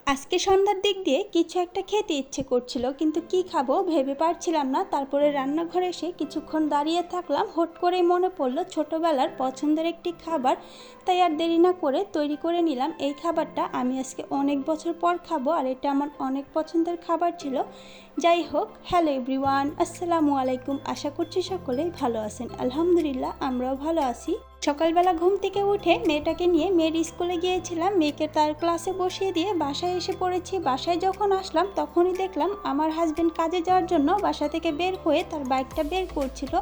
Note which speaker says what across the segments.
Speaker 1: আজকে সন্ধ্যার দিক দিয়ে কিছু একটা খেতে ইচ্ছে করছিল, কিন্তু কি খাবো ভেবে পারছিলাম না। তারপরে রান্নাঘরে এসে কিছুক্ষণ দাঁড়িয়ে থাকলাম। হুট করেই মনে পড়লো ছোটোবেলার পছন্দের একটি খাবার, তাই আর দেরি না করে তৈরি করে নিলাম। এই খাবারটা আমি আজকে অনেক বছর পর খাবো, আর এটা আমার অনেক পছন্দের খাবার ছিল। যাই হোক, হ্যালো এভরিওয়ান, আসসালামু আলাইকুম। আশা করছি সকলেই ভালো আছেন। আলহামদুলিল্লাহ, আমরাও ভালো আছি। সকালবেলা ঘুম থেকে উঠে মেয়েটাকে নিয়ে মেয়ের স্কুলে গিয়েছিলাম। মেয়েকে তার ক্লাসে বসিয়ে দিয়ে বাসায় এসে পড়েছি। বাসায় যখন আসলাম তখনই দেখলাম আমার হাজবেন্ড কাজে যাওয়ার জন্য বাসা থেকে বের হয়ে তার বাইকটা বের করছিল।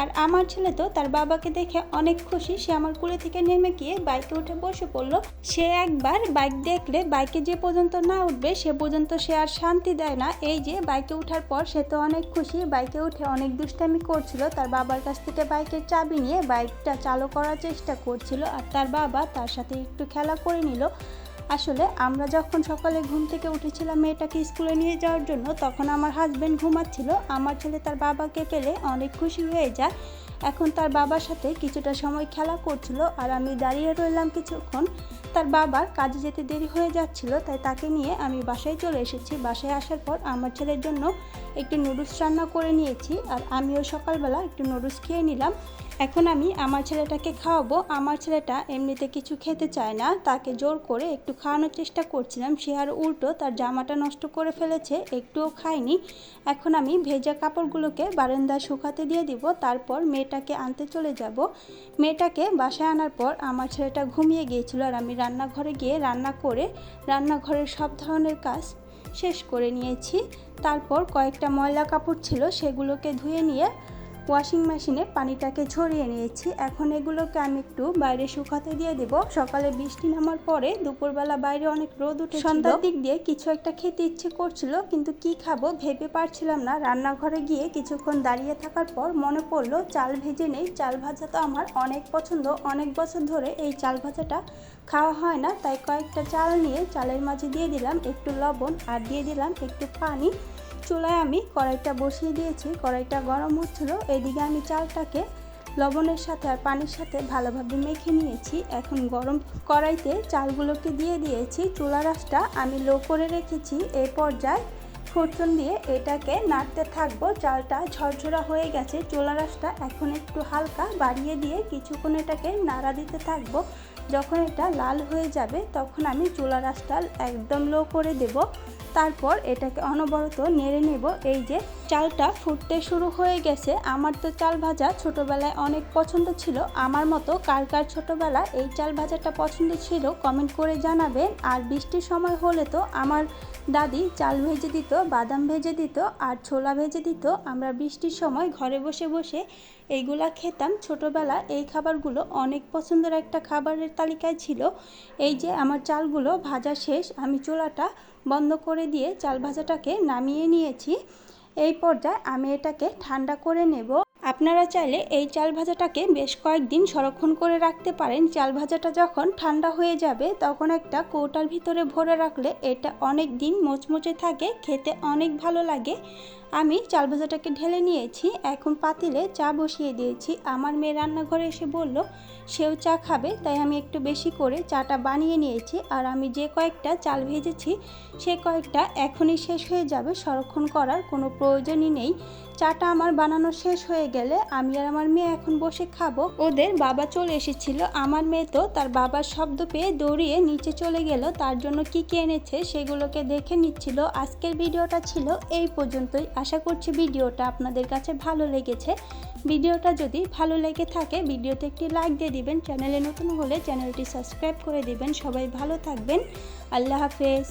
Speaker 1: আর আমার ছেলে তো তার বাবাকে দেখে অনেক খুশি। সে আমার কোলে থেকে নেমে গিয়ে বাইকে উঠে বসে পড়লো। সে একবার বাইক দেখলে বাইকে যে পর্যন্ত না উঠবে সে পর্যন্ত সে আর শান্তি দেয় না। এই যে বাইকে ওঠার পর সে তো অনেক খুশি। বাইকে উঠে অনেক দুষ্টামি করছিল। তার বাবার কাছ থেকে বাইকের চাবি নিয়ে বাইকটা চালু করার চেষ্টা করছিল, আর তার বাবা তার সাথে একটু খেলা করে নিল। আসলে আমরা যখন সকালে ঘুম থেকে উঠেছিলাম মেয়েটাকে স্কুলে নিয়ে যাওয়ার জন্য, তখন আমার হাজবেন্ড ঘুমাচ্ছিল। আমার ছেলে তার বাবাকে পেলে অনেক খুশি হয়ে যায়। এখন তার বাবার সাথে কিছুটা সময় খেলা করছিল, আর আমি দাঁড়িয়ে রইলাম কিছুক্ষণ। তার বাবার কাজে যেতে দেরি হয়ে যাচ্ছিল, তাই তাকে নিয়ে আমি বাসায় চলে এসেছি। বাসায় আসার পর আমার ছেলের জন্য একটু নুডলস রান্না করে নিয়েছি, আর আমিও সকালবেলা একটু নুডলস খেয়ে নিলাম। এখন আমি আমার ছেলেটাকে খাওয়াবো। আমার ছেলেটা এমনিতে কিছু খেতে চায় না, তাকে জোর করে একটু খাওয়ানোর চেষ্টা করছিলাম। সে আর উল্টো তার জামাটা নষ্ট করে ফেলেছে, একটুও খায়নি। এখন আমি ভেজা কাপড়গুলোকে বারান্দায় শুকাতে দিয়ে দিব, তারপর মেয়েটাকে আনতে চলে যাব। মেয়েটাকে বাসায় আনার পর আমার ছেলেটা ঘুমিয়ে গিয়েছিল, আর আমি রান্নাঘরে গিয়ে রান্না করে রান্নাঘরের সব ধরনের কাজ শেষ করে নিয়েছি। তারপর কয়েকটা ময়লা কাপড় ছিল, সেগুলোকে ধুয়ে নিয়ে ওয়াশিং মেশিনে পানিটাকে ঝরিয়ে নিয়েছি। এখন এগুলোকে আমি একটু বাইরে শুকাতে দিয়ে দেব। সকালে বৃষ্টি নামার পরে দুপুরবেলা বাইরে অনেক রোদ উঠে, সন্ধ্যার দিক দিয়ে কিছু একটা খেতে ইচ্ছে করছিল, কিন্তু কি খাবো ভেবে পারছিলাম না। রান্নাঘরে গিয়ে কিছুক্ষণ দাঁড়িয়ে থাকার পর মনে পড়লো চাল ভেজে নেই। চাল ভাজা তো আমার অনেক পছন্দ, অনেক বছর ধরে এই চাল ভাজাটা খাওয়া হয় না। তাই কয়েকটা চাল নিয়ে চালের মাঝে দিয়ে দিলাম একটু লবণ, আর দিয়ে দিলাম একটু পানি। চুলায় আমি কড়াইটা বসিয়ে দিয়েছি, কড়াইটা গরম হচ্ছিল। এদিকে আমি চালটাকে লবণের সাথে আর পানির সাথে ভালোভাবে মেখে নিয়েছি। এখন গরম কড়াইতে চালগুলোকে দিয়ে দিয়েছি। চুলার আঁচটা আমি লো করে রেখেছি। এই পর্যায়ে খুরচুন দিয়ে এটাকে নাড়তে থাকবো। চালটা ঝরঝরা হয়ে গেছে। চুলার আঁচটা এখন একটু হালকা বাড়িয়ে দিয়ে কিছুক্ষণ এটাকে নাড়া দিতে থাকবো। যখন এটা লাল হয়ে যাবে তখন আমি চুলার আঁচটা একদম লো করে দেব। তারপর এটাকে অনবরত নেড়ে নেব। এই যে চালটা ফুটতে শুরু হয়ে গেছে। আমার তো চাল ভাজা ছোটোবেলায় অনেক পছন্দ ছিল। আমার মতো কার কার ছোটোবেলায় এই চাল ভাজাটা পছন্দ ছিল কমেন্ট করে জানাবেন। আর বৃষ্টির সময় হলে তো আমার দাদি চাল ভেজে দিত, বাদাম ভেজে দিত, আর ছোলা ভেজে দিত। আমরা বৃষ্টির সময় ঘরে বসে বসে এইগুলা খেতাম। ছোটোবেলা এই খাবারগুলো অনেক পছন্দের একটা খাবারের তালিকায় ছিল। এই যে আমার চালগুলো ভাজা শেষ, আমি চুলাটা বন্ধ করে দিয়ে চাল ভাজাটাকে নামিয়ে নিয়েছি। এই পর্যায়ে আমি এটাকে ঠান্ডা করে নেব। আপনারা চাইলে এই চাল ভাজাটাকে বেশ কয়েকদিন সংরক্ষণ করে রাখতে পারেন। চাল ভাজাটা যখন ঠান্ডা হয়ে যাবে তখন একটা কৌটার ভিতরে ভরে রাখলে এটা অনেক দিন মোচমোচে থাকে, খেতে অনেক ভালো লাগে। আমি চাল ভাজাটাকে ঢেলে নিয়েছি। এখন পাতিলে চা বসিয়ে দিয়েছি। আমার মেয়ে রান্নাঘরে এসে বলল সেও চা খাবে, তাই আমি একটু বেশি করে চাটা বানিয়ে নিয়েছি। আর আমি যে কয়েকটা চাল ভেজেছি সে কয়েকটা এখনই শেষ হয়ে যাবে, সংরক্ষণ করার কোনো প্রয়োজনই নেই। চাটা আমার বানানো শেষ হয়ে গেলে আমি আর আমার মেয়ে এখন বসে খাবো। ওদের বাবা চলে এসেছিল। আমার মেয়ে তো তার বাবার শব্দ পেয়ে দৌড়িয়ে নিচে চলে গেল। তার জন্য কি কি এনেছে সেগুলোকে দেখে নিচ্ছিল। আজকের ভিডিওটা ছিল এই পর্যন্তই। আশা করছি ভিডিওটা আপনাদের কাছে ভালো লেগেছে। ভিডিওটা যদি ভালো লেগে থাকে ভিডিওতে একটি লাইক দিয়ে দিবেন। চ্যানেলে নতুন হলে চ্যানেলটি সাবস্ক্রাইব করে দিবেন। সবাই ভালো থাকবেন। আল্লাহ হাফেজ।